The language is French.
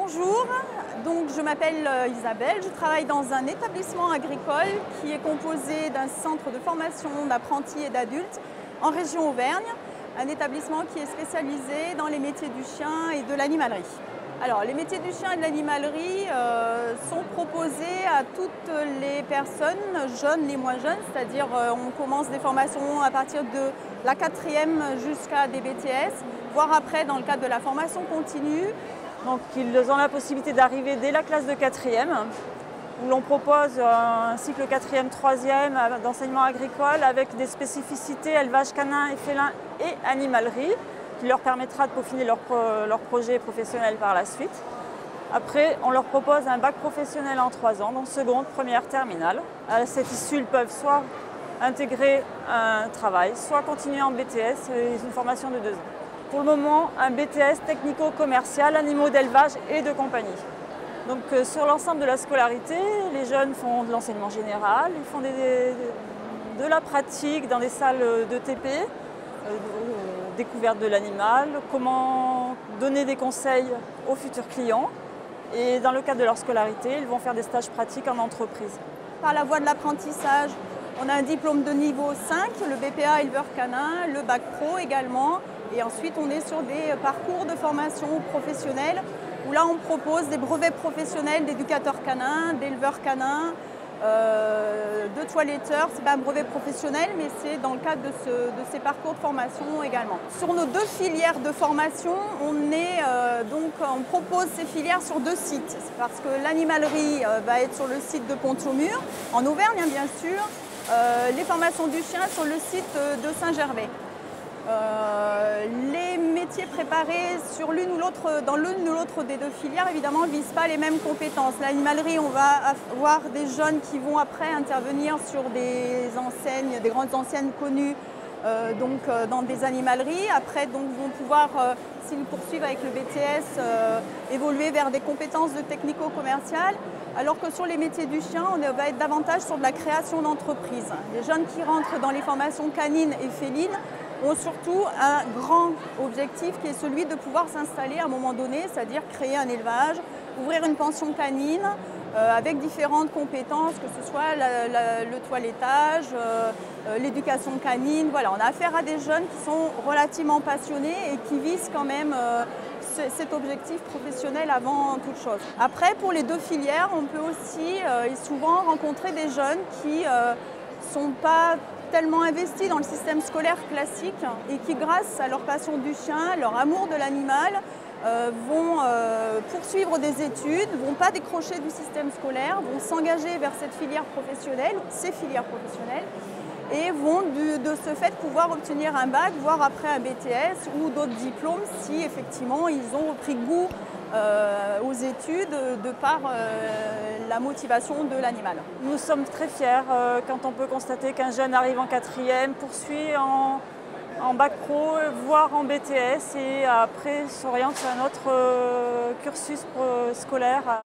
Bonjour, donc je m'appelle Isabelle, je travaille dans un établissement agricole qui est composé d'un centre de formation d'apprentis et d'adultes en région Auvergne, un établissement qui est spécialisé dans les métiers du chien et de l'animalerie. Alors les métiers du chien et de l'animalerie sont proposés à toutes les personnes, jeunes, les moins jeunes, c'est-à-dire on commence des formations à partir de la 4e jusqu'à des BTS, voire après dans le cadre de la formation continue. Donc ils ont la possibilité d'arriver dès la classe de 4e, où l'on propose un cycle 4e, 3e d'enseignement agricole avec des spécificités élevage canin et félin et animalerie, qui leur permettra de peaufiner leur projet professionnel par la suite. Après, on leur propose un bac professionnel en 3 ans, donc seconde, première, terminale. À cette issue, ils peuvent soit intégrer un travail, soit continuer en BTS, une formation de 2 ans. Pour le moment, un BTS technico-commercial, animaux d'élevage et de compagnie. Donc sur l'ensemble de la scolarité, les jeunes font de l'enseignement général, ils font de la pratique dans des salles de TP, découverte de l'animal, comment donner des conseils aux futurs clients. Et dans le cadre de leur scolarité, ils vont faire des stages pratiques en entreprise. Par la voie de l'apprentissage, on a un diplôme de niveau 5, le BPA éleveur canin, le bac pro également. Et ensuite, on est sur des parcours de formation professionnelle où là, on propose des brevets professionnels d'éducateur canin, d'éleveur canin, de toiletteur. Ce n'est pas un brevet professionnel, mais c'est dans le cadre de ces parcours de formation également. Sur nos 2 filières de formation, on propose ces filières sur 2 sites. Parce que l'animalerie va être sur le site de Pont-Saumur, en Auvergne bien sûr, les formations du chien sur le site de Saint-Gervais. Les métiers préparés sur l'une ou l'autre, dans l'une ou l'autre des 2 filières, évidemment, ne visent pas les mêmes compétences. L'animalerie, on va avoir des jeunes qui vont après intervenir sur des enseignes, des grandes enseignes connues, dans des animaleries. Après, vont pouvoir, s'ils poursuivent avec le BTS, évoluer vers des compétences de technico-commercial. Alors que sur les métiers du chien, on va être davantage sur de la création d'entreprise. Les jeunes qui rentrent dans les formations canines et félines ont surtout un grand objectif qui est celui de pouvoir s'installer à un moment donné, c'est-à-dire créer un élevage, ouvrir une pension canine avec différentes compétences, que ce soit le toilettage, l'éducation canine. Voilà, on a affaire à des jeunes qui sont relativement passionnés et qui visent quand même cet objectif professionnel avant toute chose. Après, pour les 2 filières, on peut aussi et souvent rencontrer des jeunes qui ne sont pas tellement investis dans le système scolaire classique et qui, grâce à leur passion du chien, leur amour de l'animal, vont poursuivre des études, ne vont pas décrocher du système scolaire, vont s'engager vers cette filière professionnelle, ces filières professionnelles, et vont de ce fait pouvoir obtenir un bac, voire après un BTS ou d'autres diplômes si effectivement ils ont pris goût aux études de par la motivation de l'animal. Nous sommes très fiers quand on peut constater qu'un jeune arrive en 4e, poursuit en bac pro, voire en BTS et après s'oriente sur un autre cursus scolaire.